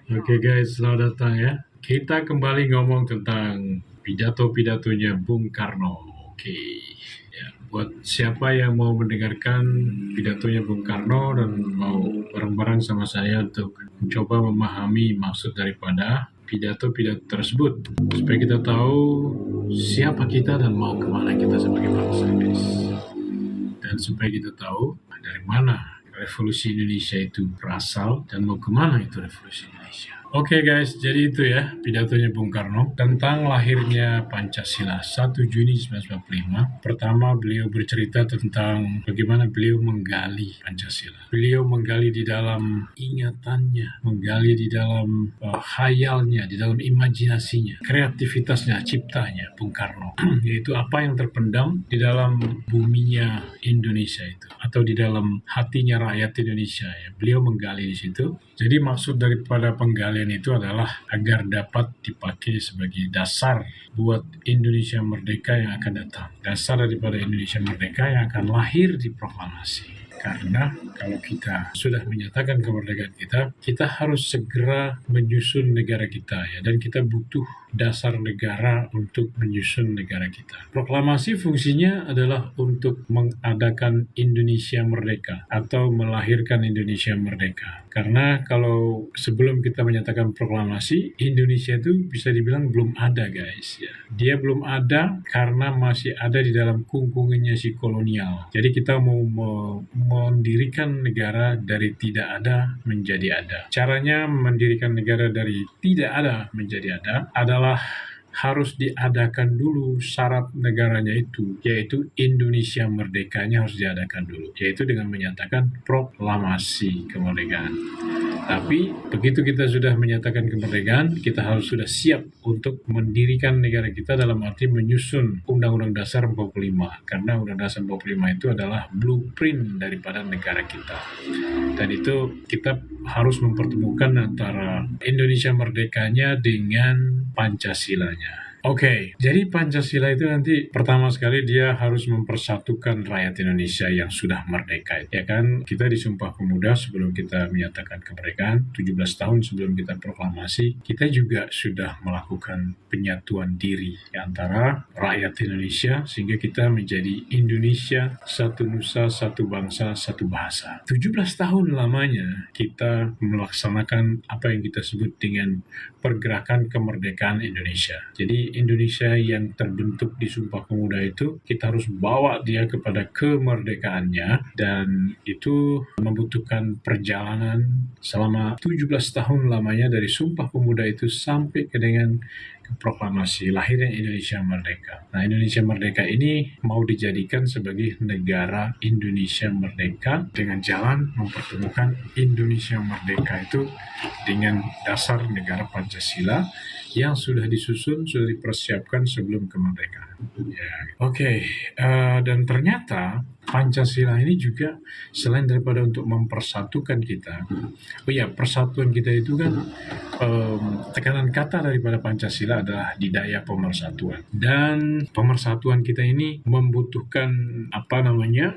Oke guys, selamat datang ya. Kita kembali ngomong tentang pidato-pidatonya Bung Karno. Oke, ya, buat siapa yang mau mendengarkan pidatonya Bung Karno dan mau bareng-bareng sama saya untuk mencoba memahami maksud daripada pidato-pidato tersebut, supaya kita tahu siapa kita dan mau kemana kita sebagai bangsa, guys. Dan supaya kita tahu dari mana revolusi Indonesia itu berasal dan mau kemana itu revolusi Indonesia. Oke guys, jadi itu ya pidatonya Bung Karno tentang lahirnya Pancasila 1 Juni 1945. Pertama beliau bercerita tentang bagaimana beliau menggali Pancasila. Beliau menggali di dalam ingatannya, menggali di dalam khayalnya, di dalam imajinasinya, kreativitasnya, ciptanya Bung Karno. Yaitu apa yang terpendam di dalam buminya Indonesia itu, atau di dalam hatinya rakyat Indonesia ya. Beliau menggali di situ. Jadi maksud daripada penggalian itu adalah agar dapat dipakai sebagai dasar buat Indonesia merdeka yang akan datang. Dasar daripada Indonesia merdeka yang akan lahir di proklamasi. Karena kalau kita sudah menyatakan kemerdekaan kita harus segera menyusun negara kita ya, dan kita butuh dasar negara untuk menyusun negara kita. Proklamasi fungsinya adalah untuk mengadakan Indonesia merdeka atau melahirkan Indonesia merdeka. Karena kalau sebelum kita menyatakan proklamasi, Indonesia itu bisa dibilang belum ada guys ya. Dia belum ada karena masih ada di dalam kungkungannya si kolonial. Jadi kita mau mendirikan negara dari tidak ada menjadi ada. Caranya mendirikan negara dari tidak ada menjadi ada adalah harus diadakan dulu syarat negaranya itu, yaitu Indonesia merdekanya harus diadakan dulu, yaitu dengan menyatakan proklamasi kemerdekaan. Tapi begitu kita sudah menyatakan kemerdekaan, kita harus sudah siap untuk mendirikan negara kita dalam arti menyusun Undang-Undang Dasar 45. Karena Undang-Undang Dasar 45 itu adalah blueprint daripada negara kita. Dan itu kita harus mempertemukan antara Indonesia merdekanya dengan Pancasilanya. Oke, jadi Pancasila itu nanti pertama sekali dia harus mempersatukan rakyat Indonesia yang sudah merdeka. Ya kan, kita di Sumpah Pemuda sebelum kita menyatakan kemerdekaan, 17 tahun sebelum kita proklamasi, kita juga sudah melakukan penyatuan diri antara rakyat Indonesia sehingga kita menjadi Indonesia, satu nusa, satu bangsa, satu bahasa. 17 tahun lamanya kita melaksanakan apa yang kita sebut dengan pergerakan kemerdekaan Indonesia. Jadi Indonesia yang terbentuk di Sumpah Pemuda itu kita harus bawa dia kepada kemerdekaannya, dan itu membutuhkan perjalanan selama 17 tahun lamanya dari Sumpah Pemuda itu sampai ke dengan proklamasi lahirnya Indonesia merdeka. Nah, Indonesia merdeka ini mau dijadikan sebagai negara Indonesia merdeka dengan jalan mempertemukan Indonesia merdeka itu dengan dasar negara Pancasila yang sudah disusun, sudah dipersiapkan sebelum kemerdekaan. Ya, oke. Dan ternyata Pancasila ini juga selain daripada untuk mempersatukan kita, persatuan kita itu kan tekanan kata daripada Pancasila adalah didaya pemersatuan. Dan pemersatuan kita ini membutuhkan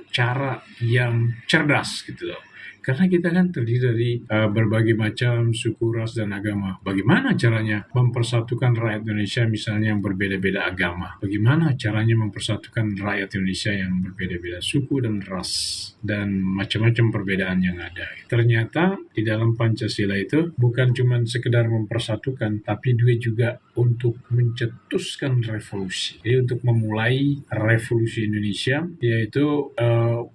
cara yang cerdas gitu loh. Karena kita kan terdiri dari berbagai macam suku, ras, dan agama. Bagaimana caranya mempersatukan rakyat Indonesia misalnya yang berbeda-beda agama? Bagaimana caranya mempersatukan rakyat Indonesia yang berbeda-beda suku dan ras dan macam-macam perbedaan yang ada? Ternyata di dalam Pancasila itu bukan cuma sekedar mempersatukan, tapi juga untuk mencetuskan revolusi. Jadi untuk memulai revolusi Indonesia, yaitu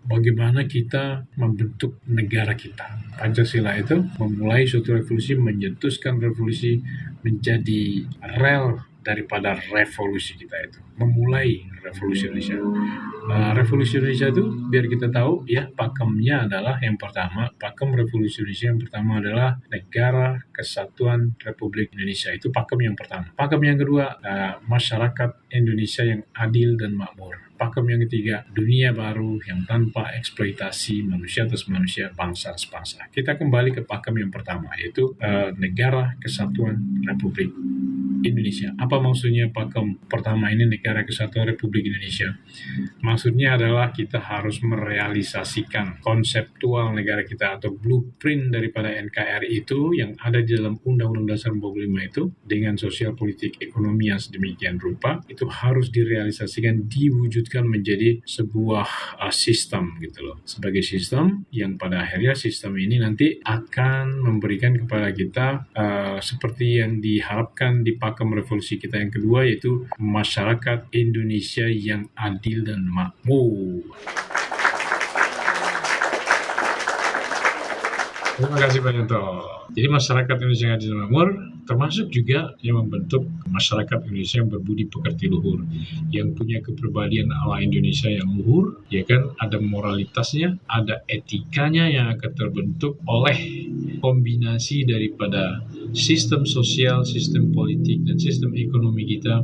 bagaimana kita membentuk negara kita. Pancasila itu memulai suatu revolusi, mencetuskan revolusi menjadi rel daripada revolusi kita itu. Memulai revolusi Indonesia. Revolusi Indonesia itu biar kita tahu ya, pakemnya adalah yang pertama, pakem revolusi Indonesia yang pertama adalah Negara Kesatuan Republik Indonesia. Itu pakem yang pertama. Pakem yang kedua, masyarakat Indonesia yang adil dan makmur. Pakem yang ketiga, dunia baru yang tanpa eksploitasi manusia atas manusia, bangsa atas bangsa. Kita kembali ke pakem yang pertama, yaitu Negara Kesatuan Republik Indonesia. Apa maksudnya pakem pertama ini Negara Kesatuan Republik Indonesia? Maksudnya adalah kita harus merealisasikan konseptual negara kita atau blueprint daripada NKRI itu yang ada di dalam Undang-Undang Dasar 45 itu dengan sosial politik ekonomi yang sedemikian rupa itu harus direalisasikan, diwujudkan menjadi sebuah sistem gitu loh. Sebagai sistem yang pada akhirnya sistem ini nanti akan memberikan kepada kita seperti yang diharapkan di pakem revolusi kita yang kedua, yaitu masyarakat Indonesia yang adil dan makmur. Terima kasih Pak Yanto. Jadi masyarakat Indonesia yang adil dan makmur termasuk juga yang membentuk masyarakat Indonesia yang berbudi pekerti luhur, yang punya kepribadian ala Indonesia yang luhur, ya kan, ada moralitasnya, ada etikanya yang akan terbentuk oleh kombinasi daripada sistem sosial, sistem politik, dan sistem ekonomi kita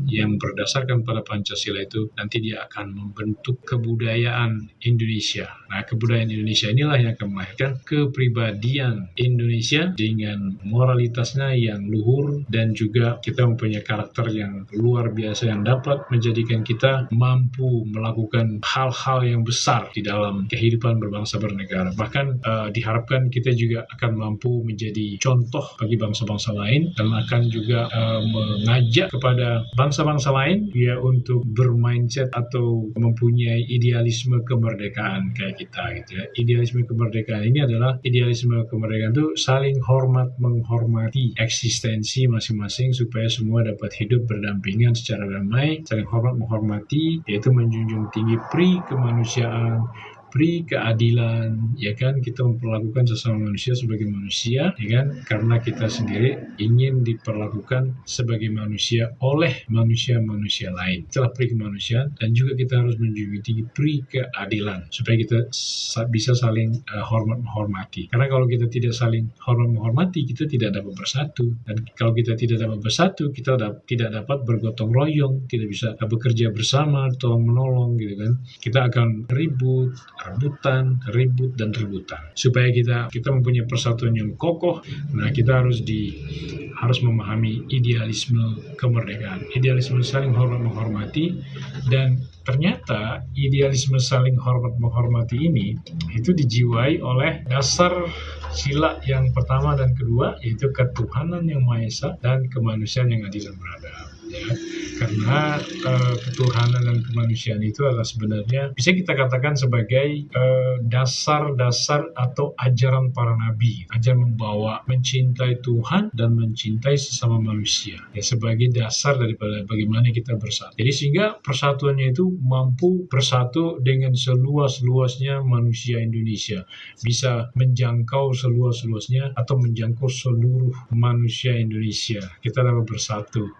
yang berdasarkan pada Pancasila itu nanti dia akan membentuk kebudayaan Indonesia. Nah, kebudayaan Indonesia inilah yang akan melahirkan kepribadian Indonesia dengan moralitasnya yang luhur dan juga kita mempunyai karakter yang luar biasa yang dapat menjadikan kita mampu melakukan hal-hal yang besar di dalam kehidupan berbangsa bernegara. Bahkan diharapkan kita juga akan mampu menjadi contoh bagi bangsa-bangsa lain dan akan juga mengajak kepada bangsa-bangsa lain ya untuk bermindset atau mempunyai idealisme kemerdekaan kayak kita gitu ya. Idealisme kemerdekaan ini adalah idealisme kemerdekaan itu saling hormat menghormati eksistensi masing-masing supaya semua dapat hidup berdampingan secara damai, saling hormat menghormati, yaitu menjunjung tinggi pri kemanusiaan, pri keadilan, ya kan, kita memperlakukan sesama manusia sebagai manusia, ya kan, karena kita sendiri ingin diperlakukan sebagai manusia oleh manusia-manusia lain. Itulah pri kemanusiaan, dan juga kita harus menjunjung tinggi pri keadilan supaya kita bisa saling hormat menghormati. Karena kalau kita tidak saling hormat menghormati, kita tidak dapat bersatu, dan kalau kita tidak dapat bersatu, kita tidak dapat bergotong royong, tidak bisa bekerja bersama, tolong menolong, gitu kan. Kita akan ribut dan rebutan. Supaya kita mempunyai persatuan yang kokoh, nah kita harus memahami idealisme kemerdekaan, idealisme saling hormat menghormati, dan ternyata idealisme saling hormat menghormati ini itu dijiwai oleh dasar sila yang pertama dan kedua, yaitu ketuhanan yang Maha Esa dan kemanusiaan yang adil dan beradab. Ya, karena ketuhanan dan kemanusiaan itu adalah sebenarnya bisa kita katakan sebagai dasar-dasar atau ajaran para nabi, ajaran membawa mencintai Tuhan dan mencintai sesama manusia, ya, sebagai dasar daripada bagaimana kita bersatu. Jadi sehingga persatuannya itu mampu bersatu dengan seluas-luasnya manusia Indonesia, bisa menjangkau seluas-luasnya atau menjangkau seluruh manusia Indonesia. Kita dapat bersatu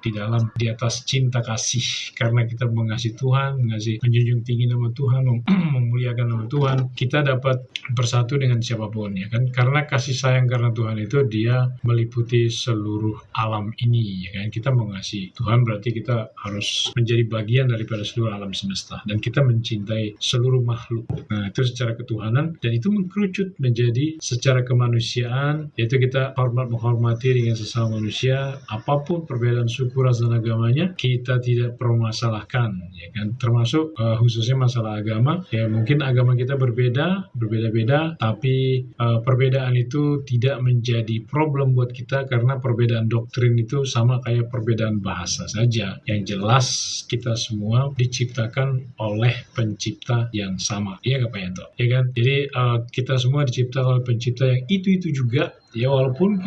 di atas cinta kasih, karena kita mengasihi Tuhan, menjunjung tinggi nama Tuhan, memuliakan nama Tuhan, kita dapat bersatu dengan siapapun, ya kan, karena kasih sayang karena Tuhan itu dia meliputi seluruh alam ini, ya kan. Kita mengasihi Tuhan berarti kita harus menjadi bagian daripada seluruh alam semesta, dan kita mencintai seluruh makhluk. Nah, itu secara ketuhanan, dan itu mengkerucut menjadi secara kemanusiaan, yaitu kita hormat menghormati dengan sesama manusia, apapun perbedaan suku, ras, dan agamanya, kita tidak permasalahkan, ya kan, termasuk khususnya masalah agama. Ya, mungkin agama kita berbeda-beda, tapi perbedaan itu tidak menjadi problem buat kita, karena perbedaan doktrin itu sama kayak perbedaan bahasa saja. Yang jelas kita semua diciptakan oleh pencipta yang sama, iya nggak Pak Yanto? Ya kan, jadi kita semua diciptakan oleh pencipta yang itu juga. Ya, walaupun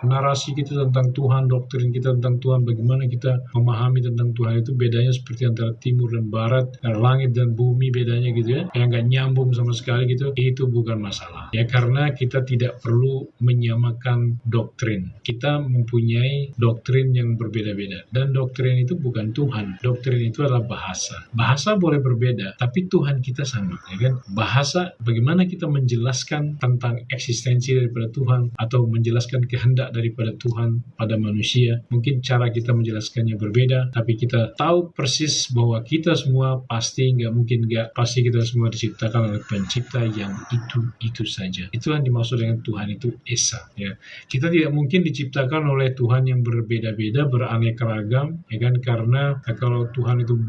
narasi kita tentang Tuhan, doktrin kita tentang Tuhan, bagaimana kita memahami tentang Tuhan itu bedanya seperti antara timur dan barat, langit dan bumi bedanya gitu ya, yang nggak nyambung sama sekali gitu, itu bukan masalah. Ya, karena kita tidak perlu menyamakan doktrin. Kita mempunyai doktrin yang berbeda-beda, dan doktrin itu bukan Tuhan. Doktrin itu adalah bahasa. Bahasa boleh berbeda, tapi Tuhan kita sama, ya kan? Bahasa, bagaimana kita menjelaskan tentang eksistensi daripada Tuhan, atau menjelaskan kehendak daripada Tuhan pada manusia. Mungkin cara kita menjelaskannya berbeda, tapi kita tahu persis bahwa kita semua pasti pasti kita semua diciptakan oleh pencipta yang itu saja. Itu yang dimaksud dengan Tuhan itu Esa. Ya. Kita tidak mungkin diciptakan oleh Tuhan yang berbeda-beda, beraneka ragam, ya kan? Karena kalau Tuhan itu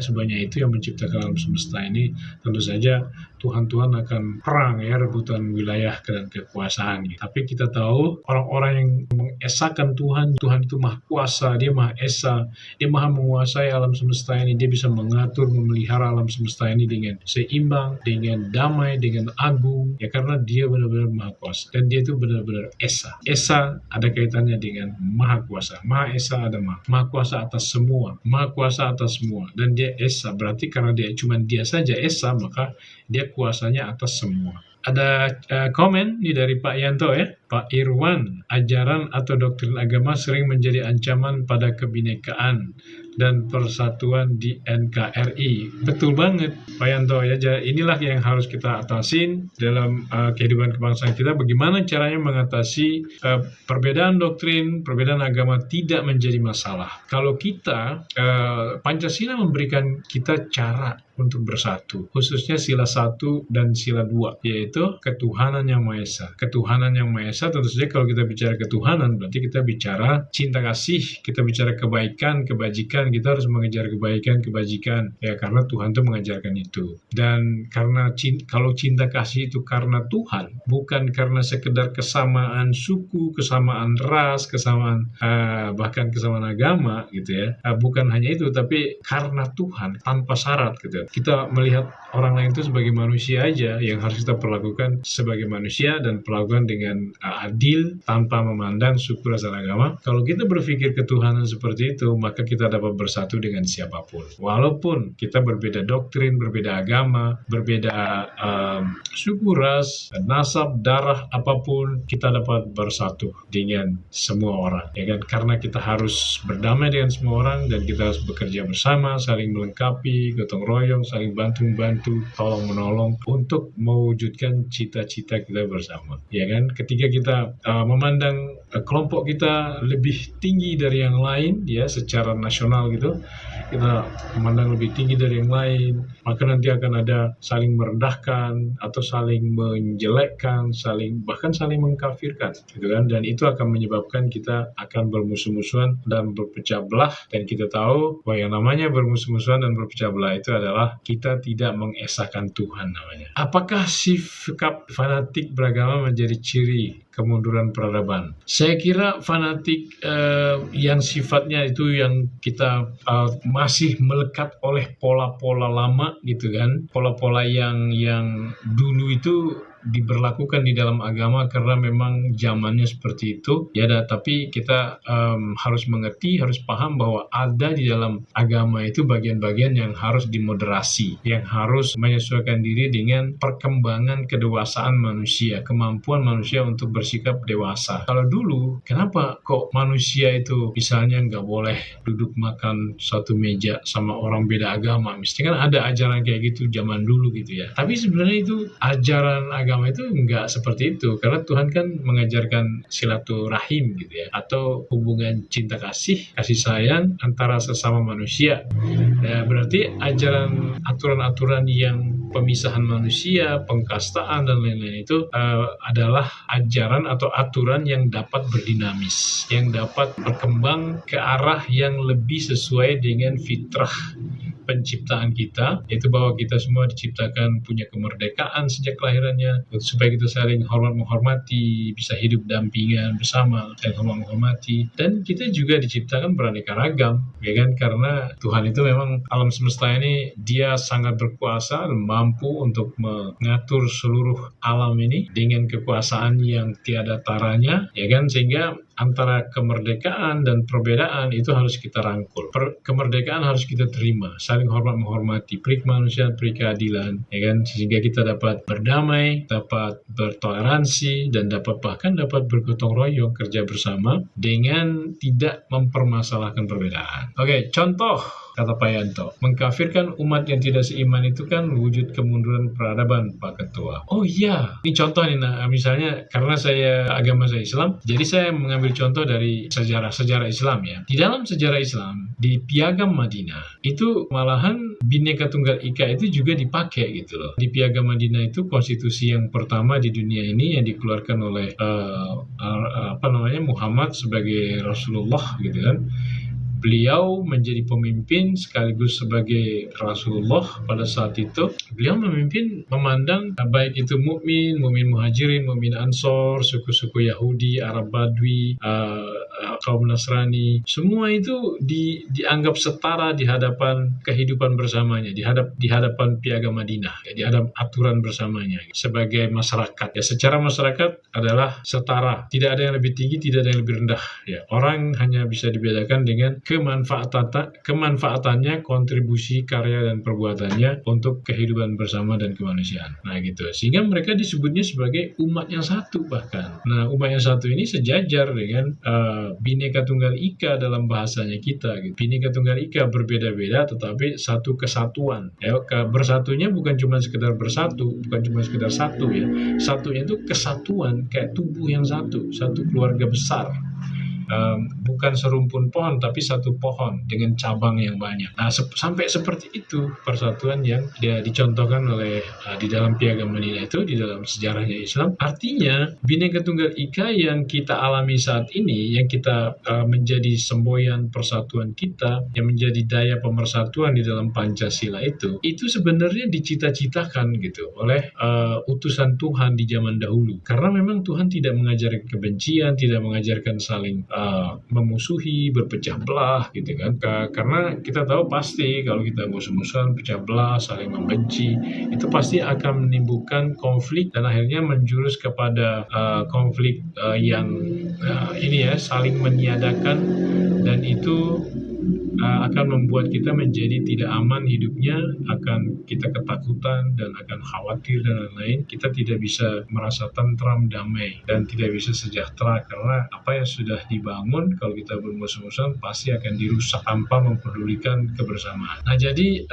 sebanyak itu yang menciptakan alam semesta ini, tentu saja Tuhan akan perang ya, rebutan wilayah dan kekuasaan. Tapi kita tahu orang-orang yang mengesakan Tuhan itu maha kuasa, dia maha esa, dia maha menguasai alam semesta ini, dia bisa mengatur, memelihara alam semesta ini dengan seimbang, dengan damai, dengan agung, ya karena dia benar-benar maha kuasa dan dia itu benar-benar esa. Esa ada kaitannya dengan maha kuasa. Maha esa ada maha kuasa atas semua, maha kuasa atas semua, dan dia esa berarti karena dia saja esa, maka dia kuasanya atas semua. Ada komen nih dari Pak Yanto ya. Pak Irwan, ajaran atau doktrin agama sering menjadi ancaman pada kebinekaan dan persatuan di NKRI. Betul banget Pak Yanto ya. Inilah yang harus kita atasin dalam kehidupan kebangsaan kita. Bagaimana caranya mengatasi perbedaan doktrin, perbedaan agama tidak menjadi masalah. Kalau kita, Pancasila memberikan kita cara untuk bersatu, khususnya sila 1 dan sila 2, yaitu ketuhanan yang Maha Esa. Ketuhanan yang Maha Esa tentu saja kalau kita bicara ketuhanan, berarti kita bicara cinta kasih, kita bicara kebaikan, kebajikan, kita harus mengejar kebaikan, kebajikan, ya karena Tuhan itu mengajarkan itu. Dan karena kalau cinta kasih itu karena Tuhan, bukan karena sekedar kesamaan suku, kesamaan ras, kesamaan bahkan kesamaan agama gitu ya, bukan hanya itu, tapi karena Tuhan tanpa syarat gitu. Kita melihat orang lain itu sebagai manusia aja yang harus kita perlakukan sebagai manusia dan perlakukan dengan adil tanpa memandang suku, ras, dan agama. Kalau kita berpikir ketuhanan seperti itu, maka kita dapat bersatu dengan siapapun. Walaupun kita berbeda doktrin, berbeda agama, berbeda suku, ras, nasab, darah, apapun, kita dapat bersatu dengan semua orang. Ya kan? Karena kita harus berdamai dengan semua orang dan kita harus bekerja bersama, saling melengkapi, gotong royong, saling bantu-bantu, tolong-menolong untuk mewujudkan cita-cita kita bersama. Ya kan? Ketika kita memandang kelompok kita lebih tinggi dari yang lain, ya secara nasional gitu, kita memandang lebih tinggi dari yang lain, maka nanti akan ada saling merendahkan atau saling menjelekkan, bahkan saling mengkafirkan, gitu kan? Dan itu akan menyebabkan kita akan bermusuh-musuhan dan berpecah belah. Dan kita tahu bahwa yang namanya bermusuh-musuhan dan berpecah belah itu adalah kita tidak mengesahkan Tuhan namanya. Apakah sikap fanatik beragama menjadi ciri kemunduran peradaban? Saya kira fanatik yang sifatnya itu yang kita masih melekat oleh pola-pola lama gitu kan, pola-pola yang dulu itu diberlakukan di dalam agama karena memang zamannya seperti itu ya. Tapi kita harus mengerti, harus paham bahwa ada di dalam agama itu bagian-bagian yang harus dimoderasi, yang harus menyesuaikan diri dengan perkembangan kedewasaan manusia, kemampuan manusia untuk bersikap dewasa. Kalau dulu, kenapa kok manusia itu misalnya nggak boleh duduk makan satu meja sama orang beda agama? Mesti kan ada ajaran kayak gitu zaman dulu gitu ya. Tapi sebenarnya itu ajaran agama itu enggak seperti itu, karena Tuhan kan mengajarkan silaturahim gitu ya, atau hubungan cinta kasih sayang antara sesama manusia. Ya, berarti ajaran aturan-aturan yang pemisahan manusia, pengkastaan dan lain-lain itu adalah ajaran atau aturan yang dapat berdinamis, yang dapat berkembang ke arah yang lebih sesuai dengan fitrah penciptaan kita, yaitu bahwa kita semua diciptakan punya kemerdekaan sejak kelahirannya, supaya kita saling hormat menghormati, bisa hidup dampingan bersama dan hormat menghormati. Dan kita juga diciptakan beraneka ragam, ya kan? Karena Tuhan itu memang alam semesta ini dia sangat berkuasa dan mampu untuk mengatur seluruh alam ini dengan kekuasaan yang tiada taranya, ya kan? Sehingga antara kemerdekaan dan perbedaan itu harus kita rangkul. Kemerdekaan harus kita terima, saling hormat menghormati, peri kemanusiaan, peri keadilan, ya kan? Sehingga kita dapat berdamai, dapat bertoleransi, dan bahkan dapat bergotong royong, kerja bersama dengan tidak mempermasalahkan perbedaan. Oke, contoh kata Pak Yanto. Mengkafirkan umat yang tidak seiman itu kan wujud kemunduran peradaban, Pak Ketua. Oh iya, ini contoh nih, nah, misalnya karena agama saya Islam, jadi saya mengambil contoh dari sejarah Islam ya. Di dalam sejarah Islam, di Piagam Madinah, itu malahan Bhinneka Tunggal Ika itu juga dipakai gitu loh. Di Piagam Madinah itu konstitusi yang pertama di dunia ini yang dikeluarkan oleh Muhammad sebagai Rasulullah gitu kan. Beliau menjadi pemimpin sekaligus sebagai Rasulullah pada saat itu. Beliau memimpin memandang baik itu mukmin muhajirin, mukmin ansor, suku-suku Yahudi, Arab Badui, kaum Nasrani, semua itu dianggap setara di hadapan kehidupan bersamanya, di hadapan Piagam Madinah, di hadapan aturan bersamanya sebagai masyarakat. Ya, secara masyarakat adalah setara, tidak ada yang lebih tinggi, tidak ada yang lebih rendah. Ya, orang hanya bisa dibedakan dengan kemanfaatannya, kontribusi karya dan perbuatannya untuk kehidupan bersama dan kemanusiaan. Nah gitu, sehingga mereka disebutnya sebagai umat yang satu bahkan. Nah, umat yang satu ini sejajar dengan Bhinneka Tunggal Ika dalam bahasanya kita. Gitu. Bhinneka Tunggal Ika berbeda-beda tetapi satu kesatuan. Ya, bersatunya bukan cuma sekedar bersatu, bukan cuma sekedar satu ya. Satunya itu kesatuan, kayak tubuh yang satu keluarga besar. Bukan serumpun pohon tapi satu pohon dengan cabang yang banyak. Nah, sampai seperti itu persatuan yang dia dicontohkan oleh di dalam Piagam Madinah itu, di dalam sejarahnya Islam. Artinya Bhinneka Tunggal Ika yang kita alami saat ini, yang kita menjadi semboyan persatuan kita, yang menjadi daya pemersatuan di dalam Pancasila itu sebenarnya dicita-citakan gitu oleh utusan Tuhan di zaman dahulu. Karena memang Tuhan tidak mengajarkan kebencian, tidak mengajarkan saling memusuhi, berpecah belah gitu kan. Karena kita tahu pasti kalau kita musuh-musuhan, pecah belah, saling membenci, itu pasti akan menimbulkan konflik dan akhirnya menjurus kepada konflik yang saling meniadakan, dan itu akan membuat kita menjadi tidak aman hidupnya, akan kita ketakutan dan akan khawatir dan lain-lain. Kita tidak bisa merasa tentram, damai, dan tidak bisa sejahtera karena apa yang sudah dibangun kalau kita bermusuh-musuhan pasti akan dirusak tanpa mempedulikan kebersamaan. Nah, jadi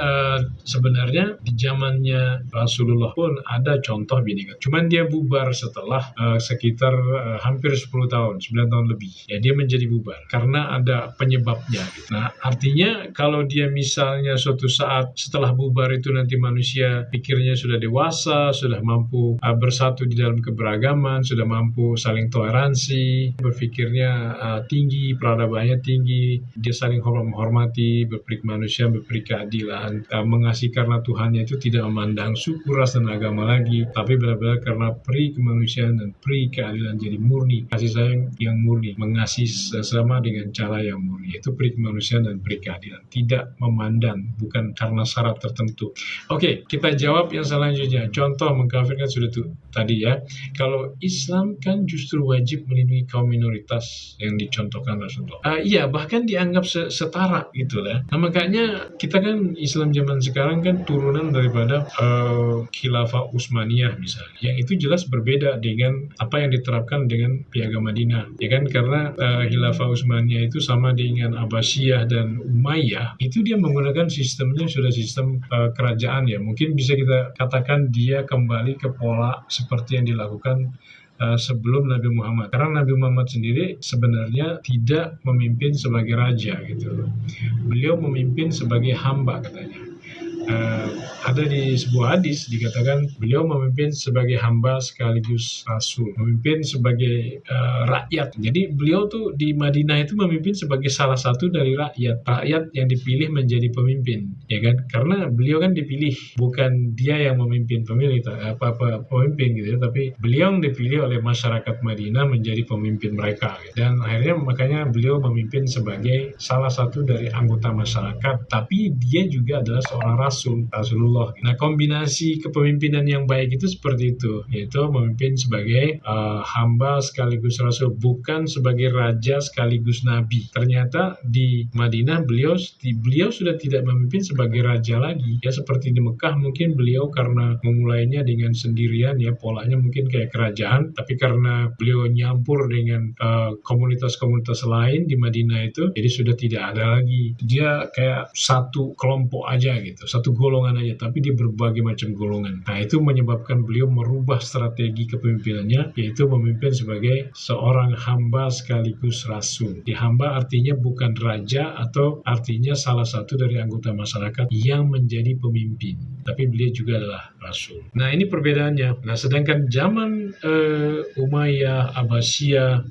sebenarnya di zamannya Rasulullah pun ada contoh Bhinneka. Cuman dia bubar setelah sekitar hampir 10 tahun, 9 tahun lebih. Ya, dia menjadi bubar karena ada penyebabnya. Nah, artinya kalau dia misalnya suatu saat setelah bubar itu nanti manusia pikirnya sudah dewasa, sudah mampu bersatu di dalam keberagaman, sudah mampu saling toleransi, berpikirnya tinggi, peradabannya tinggi, dia saling menghormati, berperi kemanusiaan, berperi keadilan, mengasihi karena Tuhannya itu tidak memandang suku, ras, dan agama lagi, tapi benar-benar karena peri kemanusiaan dan peri keadilan, jadi murni, kasih sayang yang murni, mengasihi sesama dengan cara yang murni, itu peri kemanusiaan dan peri keadilan, tidak memandang, bukan karena syarat tertentu. Oke, kita jawab yang selanjutnya. Contoh mengkafirkan sudah tadi ya. Kalau Islam kan justru wajib melindungi kaum minoritas yang dicontohkan Rasulullah. Iya, bahkan dianggap setara gitu lah. Nah, makanya kita kan Islam zaman sekarang kan turunan daripada Khilafah Utsmaniyah misalnya. Yang itu jelas berbeda dengan apa yang diterapkan dengan Piagam Madinah. Ya kan, karena Khilafah Utsmaniyah itu sama dengan Abbasiyah dan Umayyah, itu dia menggunakan sistemnya sudah sistem kerajaan ya. Mungkin bisa kita katakan dia kembali ke pola seperti yang dilakukan sebelum Nabi Muhammad. Karena Nabi Muhammad sendiri sebenarnya tidak memimpin sebagai raja gitu. Beliau memimpin sebagai hamba katanya. Ada di sebuah hadis dikatakan beliau memimpin sebagai hamba sekaligus rasul, memimpin sebagai rakyat. Jadi beliau tuh di Madinah itu memimpin sebagai salah satu dari rakyat yang dipilih menjadi pemimpin, ya kan? Karena beliau kan dipilih, bukan dia yang memimpin pemimpin gitu ya, tapi beliau yang dipilih oleh masyarakat Madinah menjadi pemimpin mereka. Gitu. Dan akhirnya makanya beliau memimpin sebagai salah satu dari anggota masyarakat, tapi dia juga adalah seorang rasul. Rasulullah. Nah, kombinasi kepemimpinan yang baik itu seperti itu, yaitu memimpin sebagai hamba sekaligus rasul, bukan sebagai raja sekaligus nabi. Ternyata di Madinah beliau sudah tidak memimpin sebagai raja lagi. Ya, seperti di Mekah mungkin beliau karena memulainya dengan sendirian, ya polanya mungkin kayak kerajaan, tapi karena beliau nyampur dengan komunitas-komunitas lain di Madinah itu, jadi sudah tidak ada lagi. Dia kayak satu kelompok aja gitu, satu golongan aja, tapi dia berbagai macam golongan. Nah, itu menyebabkan beliau merubah strategi kepemimpinannya, yaitu memimpin sebagai seorang hamba sekaligus rasul. Di hamba artinya bukan raja atau artinya salah satu dari anggota masyarakat yang menjadi pemimpin, tapi beliau juga adalah rasul. Nah, ini perbedaannya. Nah, sedangkan zaman Umayyah, Abbasiyah,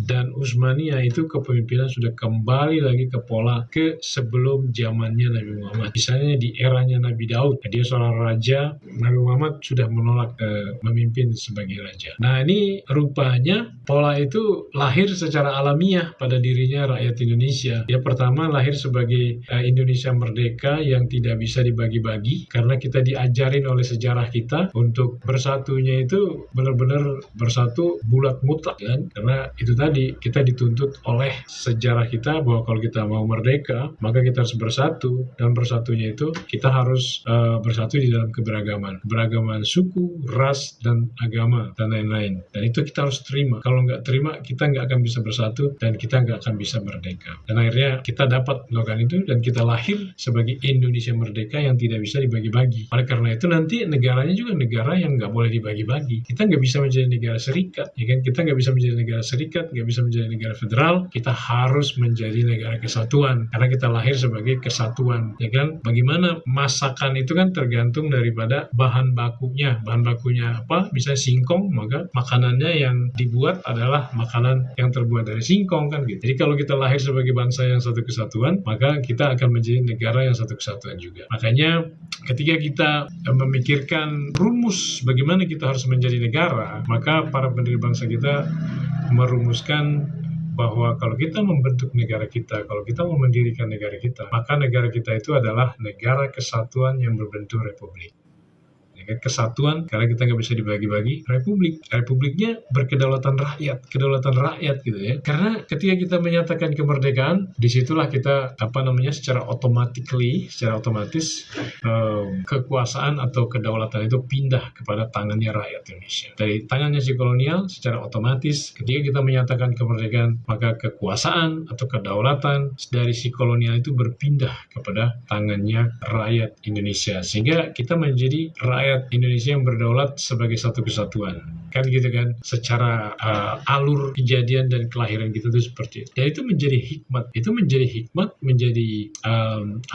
dan Utsmaniyah itu kepemimpinan sudah kembali lagi ke pola ke sebelum zamannya Nabi Muhammad. Misalnya di eranya Nabi Daud, dia seorang raja, Nabi Muhammad sudah menolak memimpin sebagai raja. Nah, ini rupanya pola itu lahir secara alamiah pada dirinya rakyat Indonesia. Ya, pertama lahir sebagai Indonesia merdeka yang tidak bisa dibagi-bagi, karena kita diajarin oleh sejarah kita untuk bersatunya itu benar-benar bersatu bulat mutlak kan, karena itu tadi kita dituntut oleh sejarah kita bahwa kalau kita mau merdeka maka kita harus bersatu, dan bersatunya itu kita harus bersatu di dalam keberagaman suku, ras, dan agama dan lain-lain, dan itu kita harus terima. Kalau nggak terima kita nggak akan bisa bersatu dan kita nggak akan bisa merdeka. Dan akhirnya kita dapat melakukan itu dan kita lahir sebagai Indonesia merdeka yang tidak bisa dibagi-bagi. Oleh karena itu nanti negaranya juga negara yang nggak boleh dibagi-bagi. Kita nggak bisa menjadi negara serikat, ya kan? Kita nggak bisa menjadi negara serikat, nggak bisa menjadi negara federal. Kita harus menjadi negara kesatuan karena kita lahir sebagai kesatuan, ya kan? Bagaimana masakan itu kan tergantung daripada bahan bakunya. Bahan bakunya apa? Misalnya singkong, maka makanannya yang dibuat adalah makanan yang terbuat dari singkong kan gitu. Jadi kalau kita lahir sebagai bangsa yang satu kesatuan, maka kita akan menjadi negara yang satu kesatuan juga. Makanya ketika kita memikirkan rumus bagaimana kita harus menjadi negara, maka para pendiri bangsa kita merumuskan bahwa kalau kita membentuk negara kita, kalau kita mau mendirikan negara kita, maka negara kita itu adalah negara kesatuan yang berbentuk republik. Kesatuan karena kita nggak bisa dibagi-bagi, republiknya berkedaulatan rakyat gitu ya. Karena ketika kita menyatakan kemerdekaan, disitulah kita secara otomatis kekuasaan atau kedaulatan itu pindah kepada tangannya rakyat Indonesia. Dari tangannya si kolonial, secara otomatis ketika kita menyatakan kemerdekaan, maka kekuasaan atau kedaulatan dari si kolonial itu berpindah kepada tangannya rakyat Indonesia, sehingga kita menjadi rakyat Indonesia yang berdaulat sebagai satu kesatuan. Kan gitu kan, secara alur kejadian dan kelahiran kita itu seperti itu. Dan itu menjadi hikmat, menjadi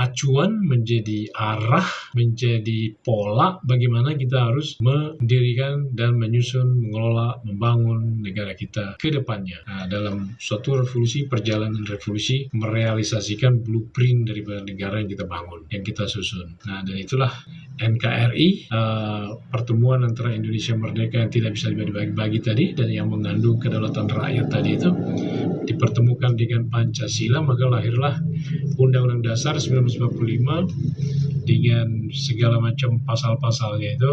acuan, menjadi arah, menjadi pola bagaimana kita harus mendirikan dan menyusun, mengelola, membangun negara kita ke depannya. Nah, dalam suatu perjalanan revolusi, merealisasikan blueprint daripada negara yang kita bangun, yang kita susun. Nah, dan itulah NKRI, pertemuan antara Indonesia merdeka yang tidak bisa dibagi-bagi tadi dan yang mengandung kedaulatan rakyat tadi itu dipertemukan dengan Pancasila, maka lahirlah Undang-Undang Dasar 1945 dengan segala macam pasal-pasalnya itu,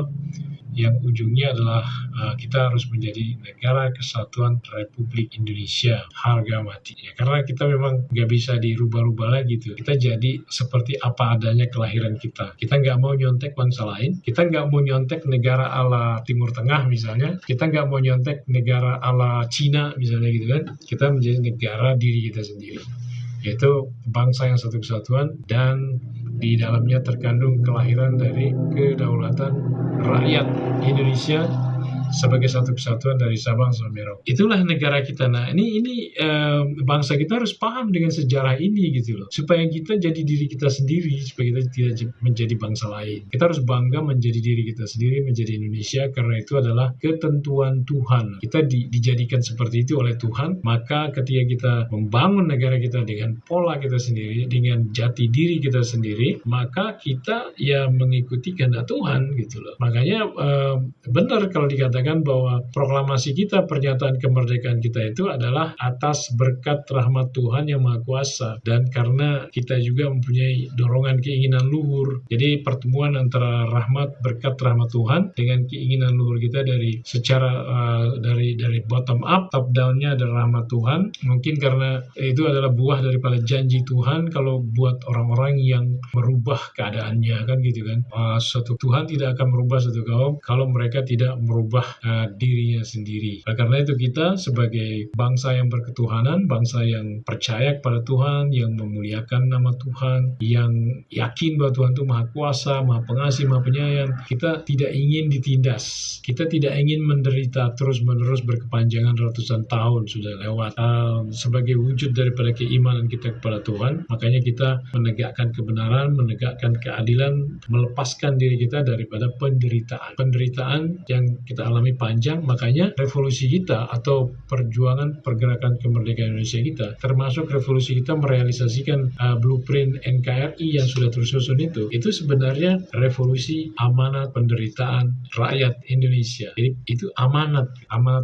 yang ujungnya adalah kita harus menjadi negara kesatuan Republik Indonesia harga mati. Ya, karena kita memang nggak bisa dirubah-rubah lagi tuh. Kita jadi seperti apa adanya kelahiran kita. Kita nggak mau nyontek bangsa lain. Kita nggak mau nyontek negara ala Timur Tengah misalnya. Kita nggak mau nyontek negara ala Cina misalnya gitu kan. Kita menjadi negara diri kita sendiri, yaitu bangsa yang satu kesatuan, dan di dalamnya terkandung kelahiran dari kedaulatan rakyat Indonesia sebagai satu kesatuan dari Sabang sampai Merauke. Itulah negara kita. Nah, ini bangsa kita harus paham dengan sejarah ini gitu loh, supaya kita jadi diri kita sendiri, supaya kita tidak menjadi bangsa lain. Kita harus bangga menjadi diri kita sendiri, menjadi Indonesia, karena itu adalah ketentuan Tuhan. Kita dijadikan seperti itu oleh Tuhan, maka ketika kita membangun negara kita dengan pola kita sendiri, dengan jati diri kita sendiri, maka kita ya mengikuti kehendak Tuhan gitu loh. Makanya benar kalau dikatakan mengatakan bahwa proklamasi kita, pernyataan kemerdekaan kita itu adalah atas berkat rahmat Tuhan yang Maha Kuasa, dan karena kita juga mempunyai dorongan keinginan luhur. Jadi pertemuan antara berkat rahmat Tuhan dengan keinginan luhur kita dari dari bottom up, top down-nya adalah rahmat Tuhan. Mungkin karena itu adalah buah daripada janji Tuhan kalau buat orang-orang yang merubah keadaannya, kan gitu kan. Suatu Tuhan tidak akan merubah satu kaum kalau mereka tidak merubah dirinya sendiri. Karena itu kita sebagai bangsa yang berketuhanan, bangsa yang percaya kepada Tuhan, yang memuliakan nama Tuhan, yang yakin bahwa Tuhan itu Maha Kuasa, Maha Pengasih, Maha Penyayang, kita tidak ingin ditindas. Kita tidak ingin menderita terus-menerus berkepanjangan ratusan tahun sudah lewat. Sebagai wujud daripada keimanan kita kepada Tuhan, makanya kita menegakkan kebenaran, menegakkan keadilan, melepaskan diri kita daripada penderitaan. Penderitaan yang kita alami panjang, makanya revolusi kita atau perjuangan pergerakan kemerdekaan Indonesia kita, termasuk revolusi kita merealisasikan blueprint NKRI yang sudah tersusun itu sebenarnya revolusi amanat penderitaan rakyat Indonesia. Jadi itu amanat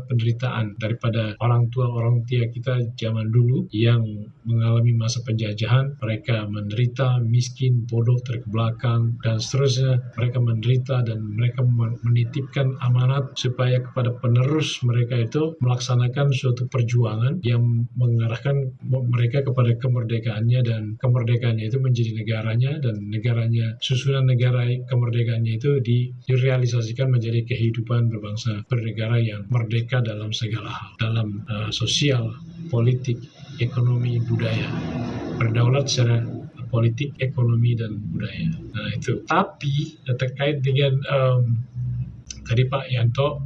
penderitaan daripada orang tua kita zaman dulu yang mengalami masa penjajahan. Mereka menderita, miskin, bodoh, terbelakang, dan seterusnya. Mereka menderita dan mereka menitipkan amanat supaya kepada penerus mereka itu melaksanakan suatu perjuangan yang mengarahkan mereka kepada kemerdekaannya, dan kemerdekaannya itu menjadi negaranya, dan negaranya, susunan negara kemerdekaannya itu direalisasikan menjadi kehidupan berbangsa bernegara yang merdeka dalam segala hal, dalam sosial, politik, ekonomi, budaya, berdaulat secara politik, ekonomi, dan budaya. Nah itu. Tapi terkait dengan tadi Pak Yanto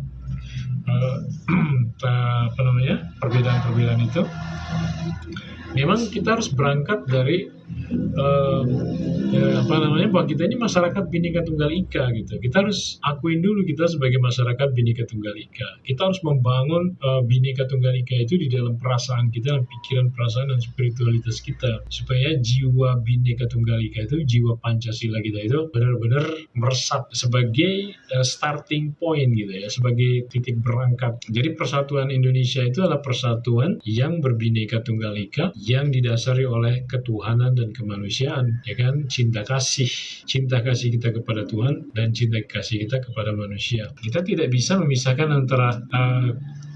perbedaan-perbedaan itu, memang kita harus berangkat dari bahwa kita ini masyarakat Bhinneka Tunggal Ika gitu. Kita harus akuin dulu kita sebagai masyarakat Bhinneka Tunggal Ika. Kita harus membangun Bhinneka Tunggal Ika itu di dalam perasaan kita, dalam pikiran, perasaan, dan spiritualitas kita, supaya jiwa Bhinneka Tunggal Ika itu, jiwa Pancasila kita itu benar-benar meresap sebagai starting point gitu ya, sebagai titik berangkat. Jadi persatuan Indonesia itu adalah persatuan yang berbhinneka tunggal ika, yang didasari oleh ketuhanan dan kemanusiaan, ya kan? Cinta kasih kita kepada Tuhan dan cinta kasih kita kepada manusia. Kita tidak bisa memisahkan antara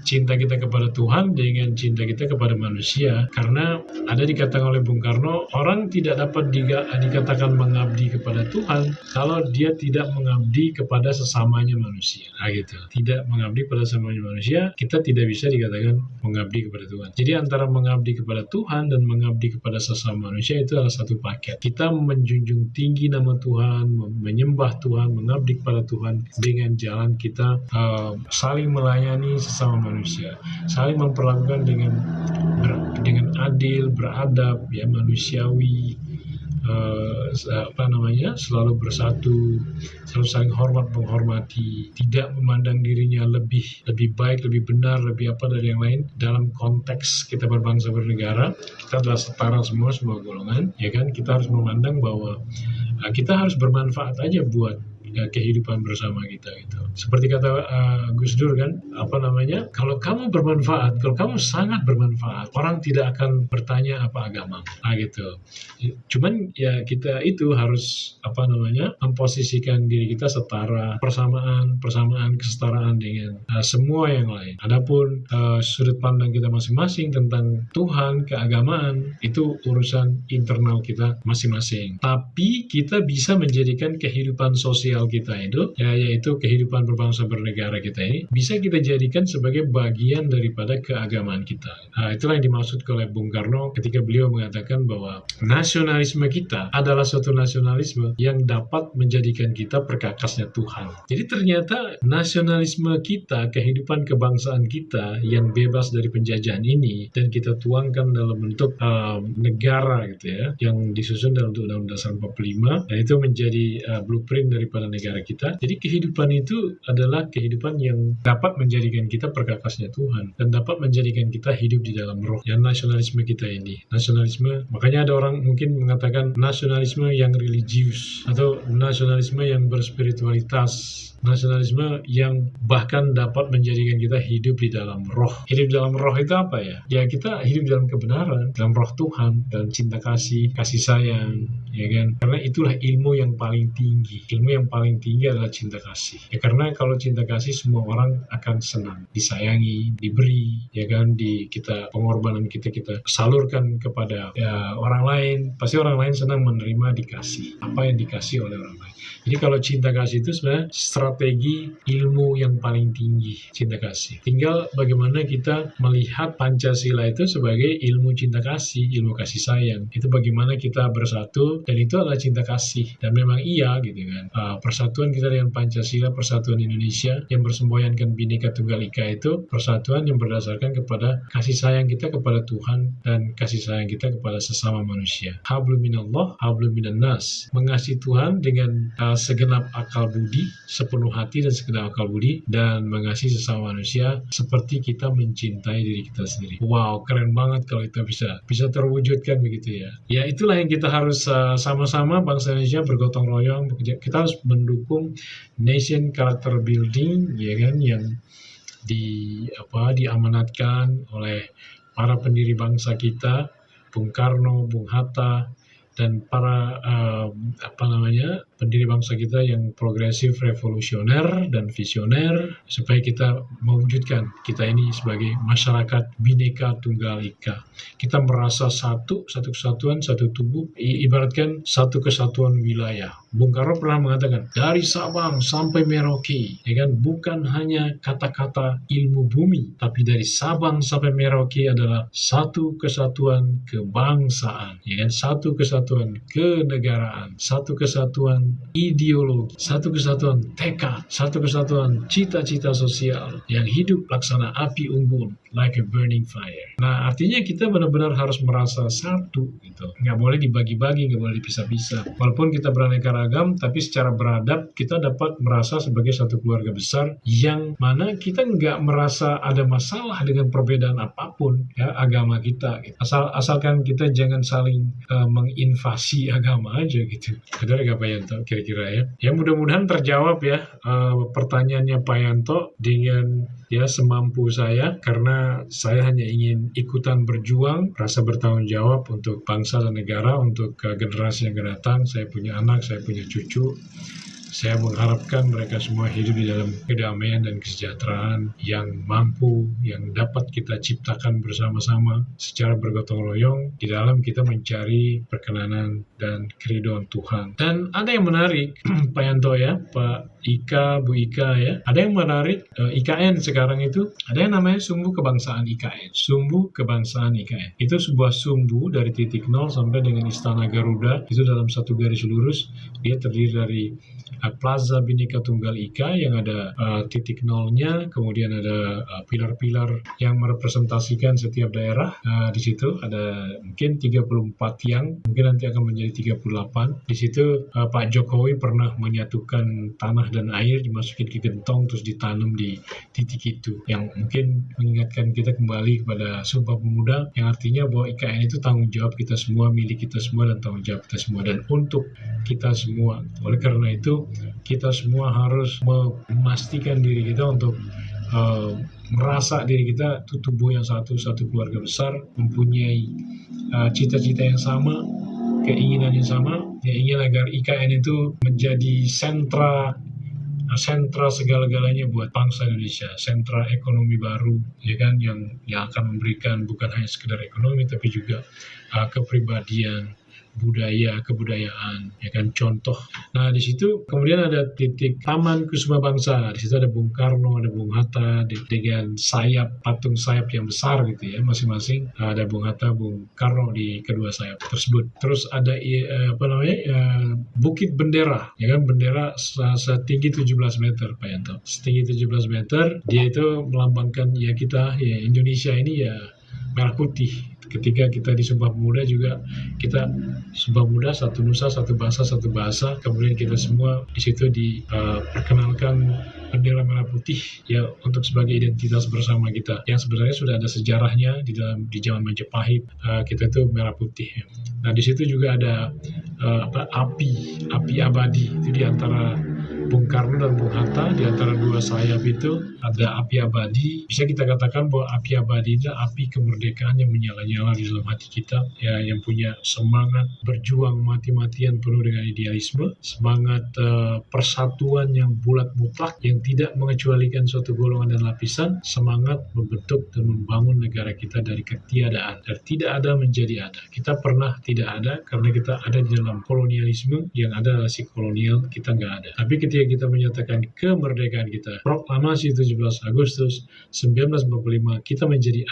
cinta kita kepada Tuhan dengan cinta kita kepada manusia, karena ada dikatakan oleh Bung Karno, orang tidak dapat dikatakan mengabdi kepada Tuhan kalau dia tidak mengabdi kepada sesamanya manusia. Nah gitu, tidak mengabdi kepada sesamanya manusia, kita tidak bisa dikatakan mengabdi kepada Tuhan. Jadi antara mengabdi kepada Tuhan dan mengabdi kepada sesama manusia itu adalah satu paket. Kita menjunjung tinggi nama Tuhan, menyembah Tuhan, mengabdi kepada Tuhan dengan jalan kita saling melayani sesama manusia, saling memperlakukan dengan adil, beradab, ya, manusiawi, selalu bersatu, selalu saling hormat menghormati, tidak memandang dirinya lebih baik, lebih benar, lebih apa dari yang lain. Dalam konteks kita berbangsa bernegara, kita adalah setara semua golongan, ya kan? Kita harus memandang bahwa kita harus bermanfaat aja buat kehidupan bersama kita gitu. Seperti kata Gus Dur kan, kalau kamu bermanfaat, kalau kamu sangat bermanfaat, orang tidak akan bertanya apa agama. Nah gitu. Cuman ya kita itu harus memposisikan diri kita setara, persamaan, kesetaraan dengan semua yang lain. Adapun sudut pandang kita masing-masing tentang Tuhan, keagamaan, itu urusan internal kita masing-masing. Tapi kita bisa menjadikan kehidupan sosial kita itu, yaitu kehidupan berbangsa bernegara kita ini, bisa kita jadikan sebagai bagian daripada keagamaan kita. Nah, itulah yang dimaksud oleh Bung Karno ketika beliau mengatakan bahwa nasionalisme kita adalah suatu nasionalisme yang dapat menjadikan kita perkakasnya Tuhan. Jadi ternyata nasionalisme kita, kehidupan kebangsaan kita yang bebas dari penjajahan ini, dan kita tuangkan dalam bentuk negara gitu ya, yang disusun dalam Undang-Undang Dasar 45, dan itu menjadi blueprint daripada negara kita. Jadi kehidupan itu adalah kehidupan yang dapat menjadikan kita perkakasnya Tuhan dan dapat menjadikan kita hidup di dalam roh. Yang nasionalisme kita ini, nasionalisme, makanya ada orang mungkin mengatakan nasionalisme yang religius atau nasionalisme yang berspiritualitas, nasionalisme yang bahkan dapat menjadikan kita hidup di dalam roh. Hidup dalam roh itu apa ya? Ya kita hidup dalam kebenaran, dalam roh Tuhan, dalam cinta kasih, kasih sayang, ya kan? Karena itulah ilmu yang paling tinggi. Ilmu yang paling tinggi adalah cinta kasih. Ya karena kalau cinta kasih semua orang akan senang, disayangi, diberi, ya kan? Kita pengorbanan kita salurkan kepada ya, orang lain. Pasti orang lain senang menerima dikasih apa yang dikasih oleh orang lain. Jadi kalau cinta kasih itu sebenarnya strategi ilmu yang paling tinggi, cinta kasih. Tinggal bagaimana kita melihat Pancasila itu sebagai ilmu cinta kasih, ilmu kasih sayang. Itu bagaimana kita bersatu, dan itu adalah cinta kasih. Dan memang iya gitu kan. Persatuan kita dengan Pancasila, persatuan Indonesia yang bersemboyankan Bhinneka Tunggal Ika itu persatuan yang berdasarkan kepada kasih sayang kita kepada Tuhan dan kasih sayang kita kepada sesama manusia. Hablum minallah, hablum minannas. Mengasihi Tuhan dengan segenap akal budi, sepenuh hati dan segenap akal budi, dan mengasihi sesama manusia seperti kita mencintai diri kita sendiri. Wow, keren banget kalau itu bisa terwujudkan begitu ya. Ya itulah yang kita harus sama-sama bangsa Indonesia bergotong royong bekerja. Kita harus mendukung nation character building, ya kan, yang diamanatkan oleh para pendiri bangsa kita, Bung Karno, Bung Hatta, dan para pendiri bangsa kita yang progresif, revolusioner, dan visioner, supaya kita mewujudkan kita ini sebagai masyarakat Bhinneka Tunggal Ika. Kita merasa satu kesatuan, satu tubuh, ibaratkan satu kesatuan wilayah. Bung Karno pernah mengatakan, dari Sabang sampai Merauke, ya kan, bukan hanya kata-kata ilmu bumi, tapi dari Sabang sampai Merauke adalah satu kesatuan kebangsaan, ya kan, satu kesatuan kenegaraan, satu kesatuan ideologi, satu kesatuan tekad, satu kesatuan cita-cita sosial yang hidup laksana api unggun, like a burning fire. Nah, artinya kita benar-benar harus merasa satu, gitu. Nggak boleh dibagi-bagi, nggak boleh dipisah-pisah. Walaupun kita beraneka ragam, tapi secara beradab kita dapat merasa sebagai satu keluarga besar yang mana kita nggak merasa ada masalah dengan perbedaan apapun ya agama kita. Gitu. Asalkan kita jangan saling menginvasi agama aja gitu. Benar nggak Pak Yanto? Kira-kira ya. Ya mudah-mudahan terjawab ya pertanyaannya Pak Yanto dengan ya semampu saya, karena saya hanya ingin ikutan berjuang, rasa bertanggung jawab untuk bangsa dan negara, untuk generasi yang akan datang. Saya punya anak, saya punya cucu. Saya mengharapkan mereka semua hidup di dalam kedamaian dan kesejahteraan yang mampu, yang dapat kita ciptakan bersama-sama secara bergotong royong di dalam kita mencari perkenanan dan keridhaan Tuhan. Dan ada yang menarik, Pak Yanto ya, Pak Ika, Bu Ika ya, ada yang menarik IKN sekarang itu, ada yang namanya sumbu kebangsaan IKN. Sumbu kebangsaan IKN. Itu sebuah sumbu dari titik nol sampai dengan Istana Garuda, itu dalam satu garis lurus, dia terdiri dari Plaza Bhinneka Tunggal Ika yang ada titik nolnya, kemudian ada pilar-pilar yang merepresentasikan setiap daerah. Di situ ada mungkin 34 tiang, mungkin nanti akan menjadi 38. Di situ Pak Jokowi pernah menyatukan tanah dan air, dimasukin ke gentong terus ditanam di titik itu, yang mungkin mengingatkan kita kembali kepada Sumpah Pemuda, yang artinya bahwa IKN itu tanggung jawab kita semua, milik kita semua, dan tanggung jawab kita semua, dan untuk kita semua. Oleh karena itu kita semua harus memastikan diri kita untuk merasa diri kita itu tubuh yang satu keluarga besar, mempunyai cita-cita yang sama, keinginan yang sama, yang ingin agar IKN itu menjadi sentra segala-galanya buat bangsa Indonesia, sentra ekonomi baru, ya kan, yang akan memberikan bukan hanya sekedar ekonomi, tapi juga kepribadian, budaya, kebudayaan, ya kan, contoh. Nah, di situ kemudian ada titik Taman Kusuma Bangsa. Di situ ada Bung Karno, ada Bung Hatta dengan patung sayap yang besar gitu ya, masing-masing. Ada Bung Hatta, Bung Karno di kedua sayap tersebut. Terus ada Bukit Bendera, ya kan, bendera setinggi 17 meter, Pak Yanto. Setinggi 17 meter, dia itu melambangkan ya kita, ya Indonesia ini ya merah putih. ketika kita di Sumpah Pemuda juga, kita Sumpah Pemuda satu nusa, satu bahasa, kemudian kita semua di situ diperkenalkan bendera merah putih ya untuk sebagai identitas bersama kita yang sebenarnya sudah ada sejarahnya di zaman Majapahit. Kita itu merah putih ya. Nah di situ juga ada api abadi itu di antara Bung Karno dan Bung Hatta, di antara dua sayap itu ada api abadi. Bisa kita katakan bahwa api abadi itu api kemerdekaan yang menyala-nyala di dalam hati kita, ya, yang punya semangat berjuang mati-matian penuh dengan idealisme, semangat persatuan yang bulat mutlak, yang tidak mengecualikan suatu golongan dan lapisan, semangat membentuk dan membangun negara kita dari ketiadaan, dari tidak ada menjadi ada. Kita pernah tidak ada karena kita ada di dalam kolonialisme, yang ada adalah si kolonial, kita nggak ada. Tapi ketika kita menyatakan kemerdekaan kita, proklamasi 17 Agustus 1945, kita menjadi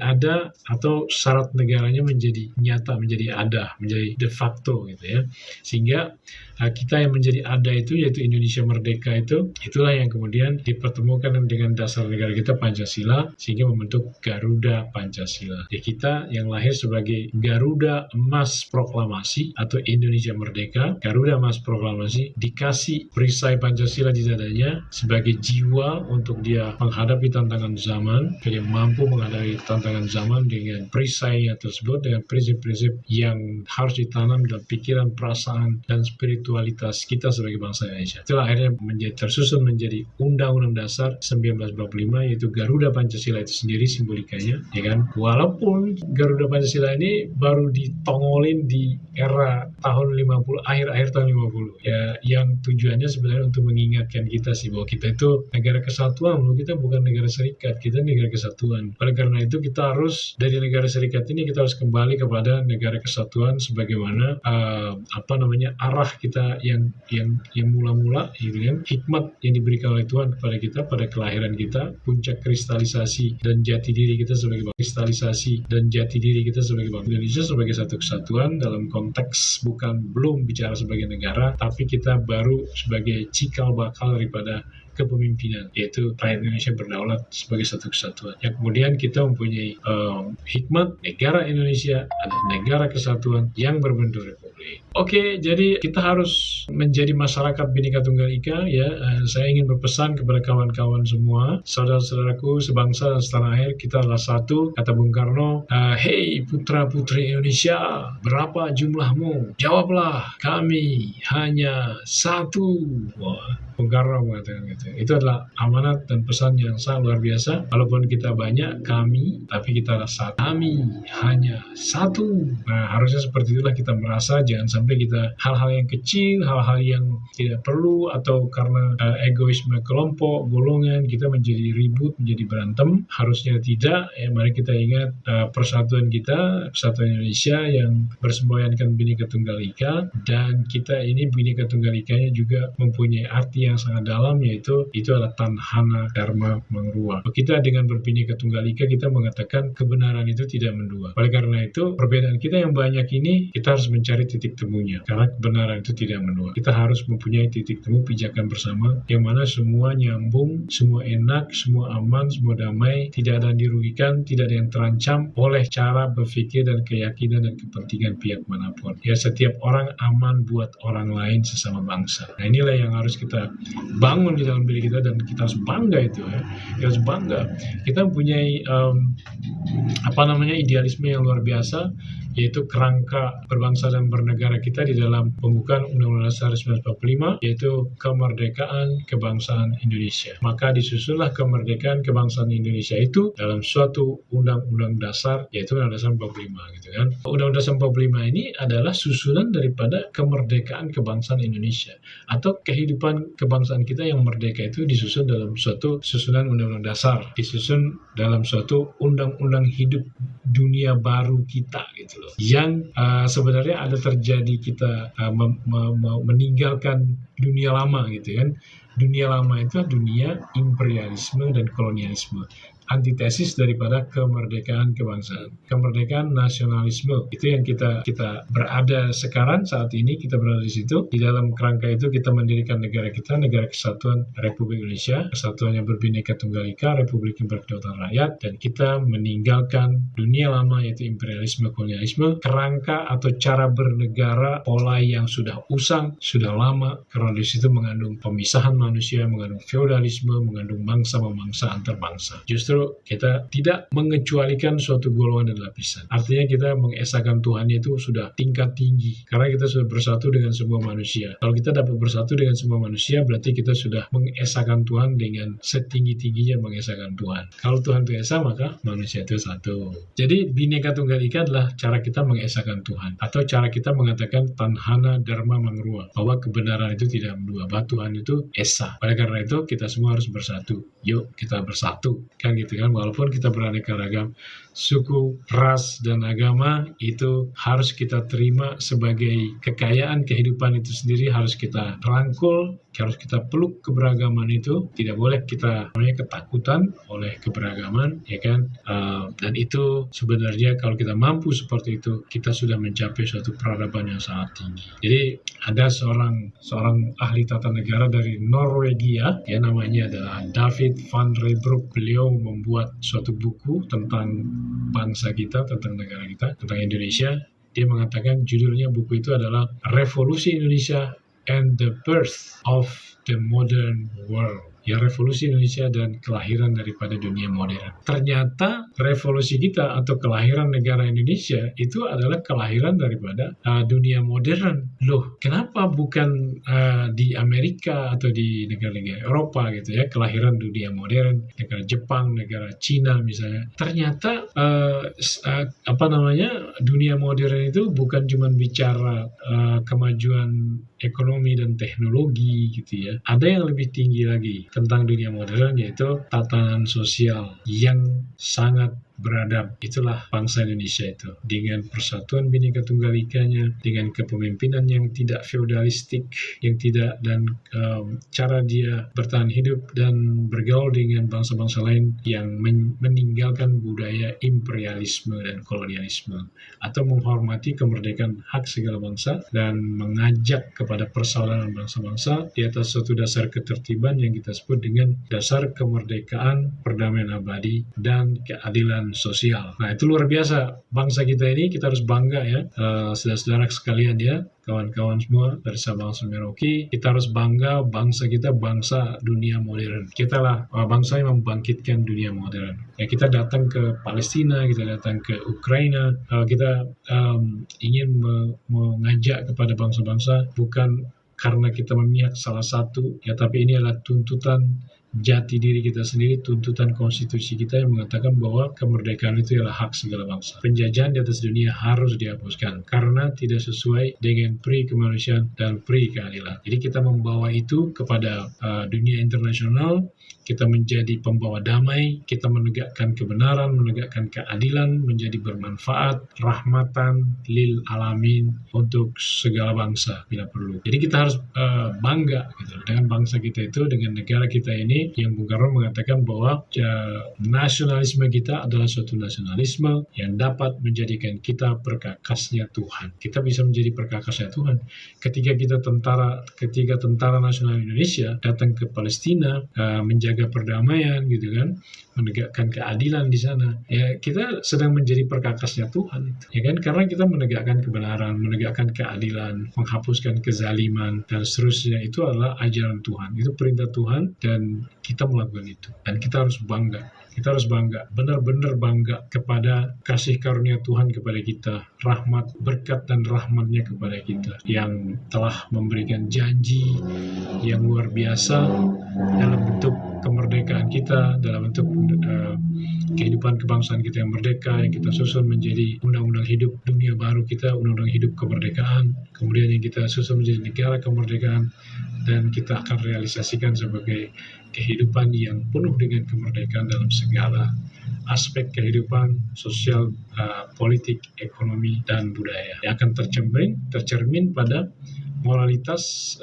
ada atau syarat negaranya menjadi nyata, menjadi ada, menjadi de facto gitu ya. Sehingga kita yang menjadi ada itu, yaitu Indonesia merdeka itulah yang kemudian dipertemukan dengan dasar negara kita Pancasila, sehingga membentuk Garuda Pancasila. Ya, kita yang lahir sebagai Garuda Emas Proklamasi atau Indonesia Merdeka, Garuda Emas Proklamasi, dikasih perisai Pancasila di dadanya sebagai jiwa untuk dia menghadapi tantangan zaman. Dia mampu menghadapi tantangan zaman dengan perisainya tersebut, dengan prinsip-prinsip yang harus ditanam dalam pikiran, perasaan, dan spiritualitas kita sebagai bangsa Indonesia. Itulah akhirnya tersusun menjadi Undang-Undang Dasar 1945, yaitu Garuda Pancasila itu sendiri simbolikanya, ya kan? Walaupun Garuda Pancasila ini baru ditongolin di era tahun 50, akhir-akhir tahun 50, ya, yang tujuannya sebenarnya untuk mengingatkan kita sih bahwa kita itu negara kesatuan, loh, kita bukan negara serikat, kita negara kesatuan. Oleh karena itu kita harus dari negara serikat ini kita harus kembali kepada negara kesatuan sebagaimana arah kita yang mula-mula gitu kan, hikmat yang diberikan oleh Tuhan kepada kita pada kelahiran kita, puncak kristalisasi dan jati diri kita sebagai bangsa Indonesia sebagai satu kesatuan dalam konteks belum bicara sebagai negara, tapi kita baru sebagai cikal bakal daripada kepemimpinan, yaitu rakyat Indonesia berdaulat sebagai satu kesatuan. Yang kemudian kita mempunyai hikmat negara Indonesia adalah negara kesatuan yang berbentuk republik. Oke, jadi kita harus menjadi masyarakat Bhinneka Tunggal Ika ya. Saya ingin berpesan kepada kawan-kawan semua, saudara-saudaraku sebangsa dan setanah air, kita adalah satu. Kata Bung Karno, hei putra-putri Indonesia, berapa jumlahmu? Jawablah, kami hanya satu. Wah, Bung Karno mengatakan gitu. Itu adalah amanat dan pesan yang sangat luar biasa. Walaupun kita banyak, tapi kita adalah satu. Kami hanya satu. Nah, harusnya seperti itulah kita merasa. Jangan sampai kita hal-hal yang kecil, hal-hal yang tidak perlu, atau karena egoisme kelompok, golongan, kita menjadi ribut, menjadi berantem. Harusnya tidak. Ya, mari kita ingat persatuan kita, persatuan Indonesia yang bersemboyankan Bhinneka Tunggal Ika, dan kita ini Bhinneka Tunggal Ikanya juga mempunyai arti yang sangat dalam, yaitu itu adalah Tanhana Dharma Mangruwa. Kita dengan berbhinneka Tunggal Ika, kita mengatakan kebenaran itu tidak mendua. Oleh karena itu, perbedaan kita yang banyak ini, kita harus mencari titik temunya, karena kebenaran itu tidak mendua. Kita harus mempunyai titik temu pijakan bersama, yang mana semua nyambung, semua enak, semua aman, semua damai, tidak ada yang dirugikan, tidak ada yang terancam oleh cara berpikir dan keyakinan dan kepentingan pihak manapun. Ya, setiap orang aman buat orang lain sesama bangsa. Nah, inilah yang harus kita bangun di dalam diri kita, dan kita harus bangga itu ya. Kita harus bangga. Kita mempunyai idealisme yang luar biasa, yaitu kerangka berbangsa dan bernegara kita di dalam pembukaan Undang-Undang Dasar 1945, yaitu kemerdekaan kebangsaan Indonesia. Maka disusunlah kemerdekaan kebangsaan Indonesia itu dalam suatu Undang-Undang Dasar, yaitu Undang-Undang Dasar 45 gitu kan. Undang-Undang Dasar 45 ini adalah susunan daripada kemerdekaan kebangsaan Indonesia, atau kehidupan kebangsaan kita yang merdeka itu disusun dalam suatu susunan Undang-Undang Dasar, disusun dalam suatu undang-undang hidup dunia baru kita gitu loh. Yang sebenarnya ada terjadi kita meninggalkan dunia lama gitu kan. Dunia lama itu dunia imperialisme dan kolonialisme. antitesis daripada kemerdekaan kebangsaan. Kemerdekaan nasionalisme itu yang kita berada sekarang, saat ini kita berada di situ. Di dalam kerangka itu kita mendirikan negara kita, Negara Kesatuan Republik Indonesia, kesatuan yang berbineka tunggal ika, Republik yang berkedaulatan rakyat, dan kita meninggalkan dunia lama yaitu imperialisme, kolonialisme, kerangka atau cara bernegara, pola yang sudah usang, sudah lama, karena di situ mengandung pemisahan manusia, mengandung feodalisme, mengandung bangsa-bangsa antar bangsa. Justru kita tidak mengecualikan suatu golongan dan lapisan. Artinya kita mengesahkan Tuhan itu sudah tingkat tinggi, karena kita sudah bersatu dengan semua manusia. Kalau kita dapat bersatu dengan semua manusia, berarti kita sudah mengesahkan Tuhan dengan setinggi-tingginya mengesahkan Tuhan. Kalau Tuhan itu esa, maka manusia itu satu. Jadi Bhinneka Tunggal Ika adalah cara kita mengesahkan Tuhan, atau cara kita mengatakan Tanhana Dharma Mangrua, bahwa kebenaran itu tidak dua, bahwa Tuhan itu esa. Oleh karena itu kita semua harus bersatu. Yuk kita bersatu, kan gitu kan. Walaupun kita beraneka ragam suku, ras, dan agama, itu harus kita terima sebagai kekayaan kehidupan itu sendiri, harus kita rangkul, harus kita peluk keberagaman itu. Tidak boleh kita ketakutan oleh keberagaman, ya kan. Dan itu sebenarnya kalau kita mampu seperti itu, kita sudah mencapai suatu peradaban yang sangat tinggi. Jadi ada seorang ahli tata negara dari Norwegia, ya, namanya adalah David van Rijbroek. Beliau membuat suatu buku tentang bangsa kita, tentang negara kita, tentang Indonesia. Dia mengatakan judulnya buku itu adalah Revolusi Indonesia and the Birth of the Modern World. Ya, revolusi Indonesia dan kelahiran daripada dunia modern. Ternyata revolusi kita atau kelahiran negara Indonesia itu adalah kelahiran daripada dunia modern. Loh, kenapa bukan di Amerika atau di negara-negara Eropa gitu ya, kelahiran dunia modern, negara Jepang, negara Cina misalnya. Ternyata dunia modern itu bukan cuma bicara kemajuan ekonomi dan teknologi gitu ya. Ada yang lebih tinggi lagi tentang dunia modern, yaitu tatanan sosial yang sangat beradab. Itulah bangsa Indonesia itu, dengan persatuan Bhinneka Tunggal Ikanya, dengan kepemimpinan yang tidak feodalistik, yang tidak, dan cara dia bertahan hidup dan bergaul dengan bangsa-bangsa lain yang meninggalkan budaya imperialisme dan kolonialisme, atau menghormati kemerdekaan hak segala bangsa dan mengajak kepada persaudaraan bangsa-bangsa di atas suatu dasar ketertiban yang kita sebut dengan dasar kemerdekaan, perdamaian abadi, dan keadilan sosial. Nah, itu luar biasa. Bangsa kita ini kita harus bangga ya, saudara-saudara sekalian ya, kawan-kawan semua dari Sabang sampai Merauke, kita harus bangga bangsa kita, bangsa dunia modern. Kita lah bangsa yang membangkitkan dunia modern. Ya, kita datang ke Palestina, kita datang ke Ukraina, kita ingin mengajak kepada bangsa-bangsa bukan karena kita memihak salah satu, ya, tapi ini adalah tuntutan jati diri kita sendiri, tuntutan konstitusi kita yang mengatakan bahwa kemerdekaan itu adalah hak segala bangsa. Penjajahan di atas dunia harus dihapuskan karena tidak sesuai dengan pri kemanusiaan dan pri keadilan. Jadi kita membawa itu kepada dunia internasional, kita menjadi pembawa damai, kita menegakkan kebenaran, menegakkan keadilan, menjadi bermanfaat, rahmatan lil alamin untuk segala bangsa bila perlu. Jadi kita harus bangga gitu, dengan bangsa kita itu, dengan negara kita ini, yang Bung Karno mengatakan bahwa nasionalisme kita adalah suatu nasionalisme yang dapat menjadikan kita perkakasnya Tuhan. Kita bisa menjadi perkakasnya Tuhan ketika tentara nasional Indonesia datang ke Palestina, menjaga perdamaian gitu kan, menegakkan keadilan di sana. Ya, kita sedang menjadi perkakasnya Tuhan itu, ya kan, karena kita menegakkan kebenaran, menegakkan keadilan, menghapuskan kezaliman dan seterusnya. Itu adalah ajaran Tuhan, itu perintah Tuhan, dan kita melakukan itu. Dan kita harus bangga. Kita harus bangga, benar-benar bangga kepada kasih karunia Tuhan kepada kita, rahmat, berkat dan rahmatnya kepada kita, yang telah memberikan janji yang luar biasa dalam bentuk kemerdekaan kita, dalam bentuk kehidupan kebangsaan kita yang merdeka, yang kita susun menjadi undang-undang hidup dunia baru kita, undang-undang hidup kemerdekaan, kemudian yang kita susun menjadi negara kemerdekaan, dan kita akan realisasikan sebagai kehidupan yang penuh dengan kemerdekaan dalam segala aspek kehidupan sosial, politik, ekonomi, dan budaya, yang akan tercermin pada moralitas,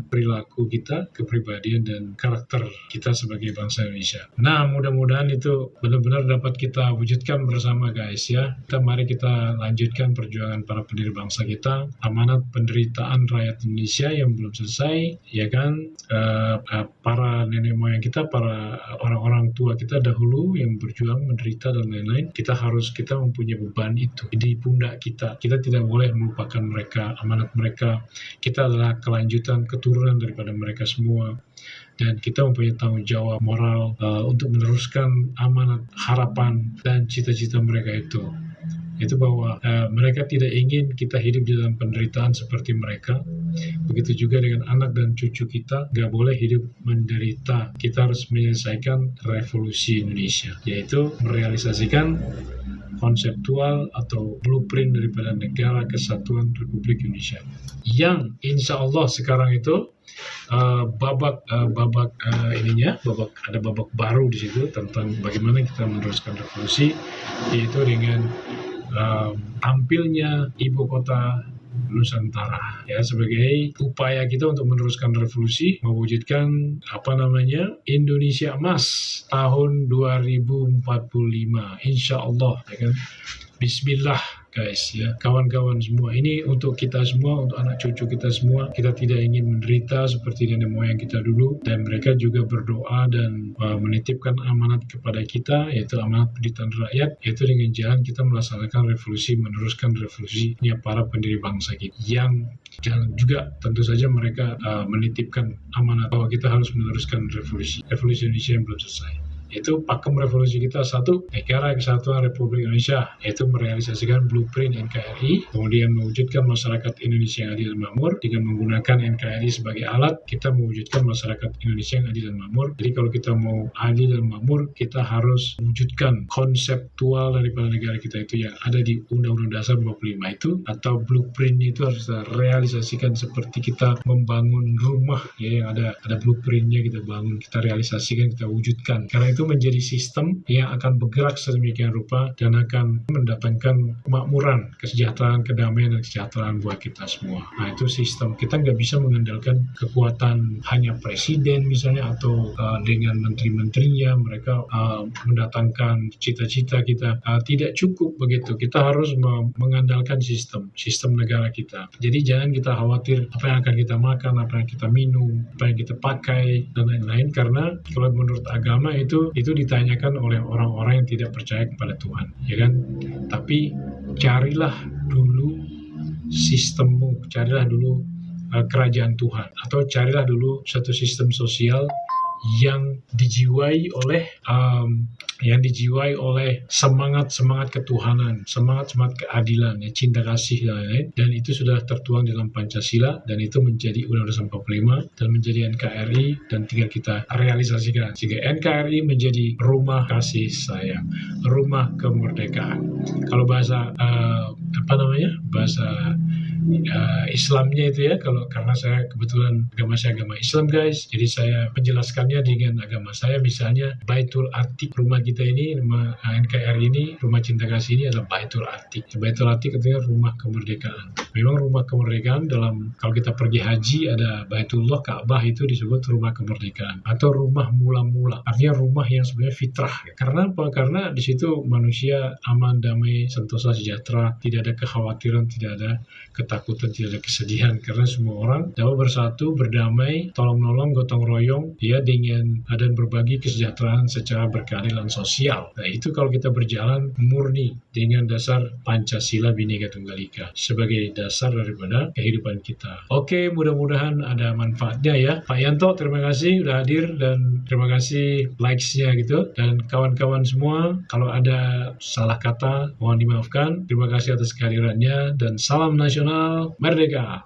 perilaku kita, kepribadian dan karakter kita sebagai bangsa Indonesia. Nah, mudah-mudahan itu benar-benar dapat kita wujudkan bersama guys ya. Mari kita lanjutkan perjuangan para pendiri bangsa kita, amanat penderitaan rakyat Indonesia yang belum selesai, ya kan? Para nenek moyang kita, para orang-orang tua kita dahulu yang berjuang, menderita dan lain-lain, kita mempunyai beban itu di pundak kita. Kita tidak boleh melupakan mereka, amanat mereka. Kita adalah kelanjutan keturunan daripada mereka semua, dan kita mempunyai tanggung jawab moral untuk meneruskan amanat, harapan dan cita-cita mereka itu bahwa mereka tidak ingin kita hidup di dalam penderitaan seperti mereka. Begitu juga dengan anak dan cucu kita, gak boleh hidup menderita. Kita harus menyelesaikan revolusi Indonesia, yaitu merealisasikan konseptual atau blueprint daripada Negara Kesatuan Republik Indonesia, yang insya Allah sekarang itu babak baru di situ tentang bagaimana kita meneruskan revolusi, yaitu dengan tampilnya ibu kota Nusantara ya, sebagai upaya kita untuk meneruskan revolusi, mewujudkan Indonesia Emas tahun 2045 insya Allah, ya kan? Bismillah guys ya, kawan-kawan semua, ini untuk kita semua, untuk anak cucu kita semua. Kita tidak ingin menderita seperti nenek moyang kita dulu, dan mereka juga berdoa dan menitipkan amanat kepada kita, yaitu amanat penderitaan rakyat, yaitu dengan jalan kita melaksanakan revolusi, meneruskan revolusinya para pendiri bangsa kita, yang jangan juga tentu saja mereka menitipkan amanat bahwa kita harus meneruskan revolusi Indonesia yang belum selesai. Itu pakem revolusi kita, satu, Negara Kesatuan Republik Indonesia, yaitu merealisasikan blueprint NKRI, kemudian mewujudkan masyarakat Indonesia yang adil dan makmur. Dengan menggunakan NKRI sebagai alat, kita mewujudkan masyarakat Indonesia yang adil dan makmur. Jadi kalau kita mau adil dan makmur, kita harus wujudkan konseptual daripada negara kita itu yang ada di Undang-Undang Dasar 45 itu, atau blueprint itu harus kita realisasikan seperti kita membangun rumah ya, yang ada blueprintnya, kita bangun, kita realisasikan, kita wujudkan. Karena itu menjadi sistem yang akan bergerak sedemikian rupa dan akan mendatangkan kemakmuran, kesejahteraan, kedamaian, dan kesejahteraan buat kita semua. Nah, itu sistem. Kita nggak bisa mengandalkan kekuatan hanya presiden misalnya, atau dengan menteri-menterinya mereka mendatangkan cita-cita kita. Tidak cukup begitu. Kita harus mengandalkan sistem negara kita. Jadi jangan kita khawatir apa yang akan kita makan, apa yang kita minum, apa yang kita pakai, dan lain-lain. Karena kalau menurut agama itu ditanyakan oleh orang-orang yang tidak percaya kepada Tuhan, ya kan? Tapi carilah dulu sistemmu, carilah dulu kerajaan Tuhan, atau carilah dulu satu sistem sosial yang dijiwai oleh semangat ketuhanan, semangat keadilan, ya, cinta kasih dan lain-lain. Dan itu sudah tertuang dalam Pancasila, dan itu menjadi Undang-Undang 45 dan menjadi NKRI, dan tinggal kita realisasikan sehingga NKRI menjadi rumah kasih sayang, rumah kemerdekaan. Kalau bahasa Islamnya itu ya, karena saya kebetulan agama Islam guys, jadi saya menjelaskannya dengan agama saya. Misalnya Baitul Atiq, rumah kita ini, rumah NKRI ini, rumah cinta kasih ini adalah Baitul Atiq. Baitul Atiq artinya rumah kemerdekaan. Memang rumah kemerdekaan, kalau kita pergi haji ada Baitullah, Ka'bah, itu disebut rumah kemerdekaan, atau rumah mula-mula, artinya rumah yang sebenarnya fitrah. Karena apa? Karena di situ manusia aman, damai, sentosa, sejahtera, tidak ada kekhawatiran, tidak ada ketakutan, tidak ada kesedihan, karena semua orang dapat bersatu, berdamai, tolong-menolong, gotong royong, ya, dengan dan berbagi kesejahteraan secara berkeadilan sosial. Nah, itu kalau kita berjalan murni dengan dasar Pancasila Bhinneka Tunggal Ika sebagai dasar daripada kehidupan kita. Oke, mudah-mudahan ada manfaatnya ya. Pak Yanto, terima kasih sudah hadir, dan terima kasih likes-nya gitu. Dan kawan-kawan semua, kalau ada salah kata mohon dimaafkan. Terima kasih atas kehadirannya, dan salam nasional merdeka.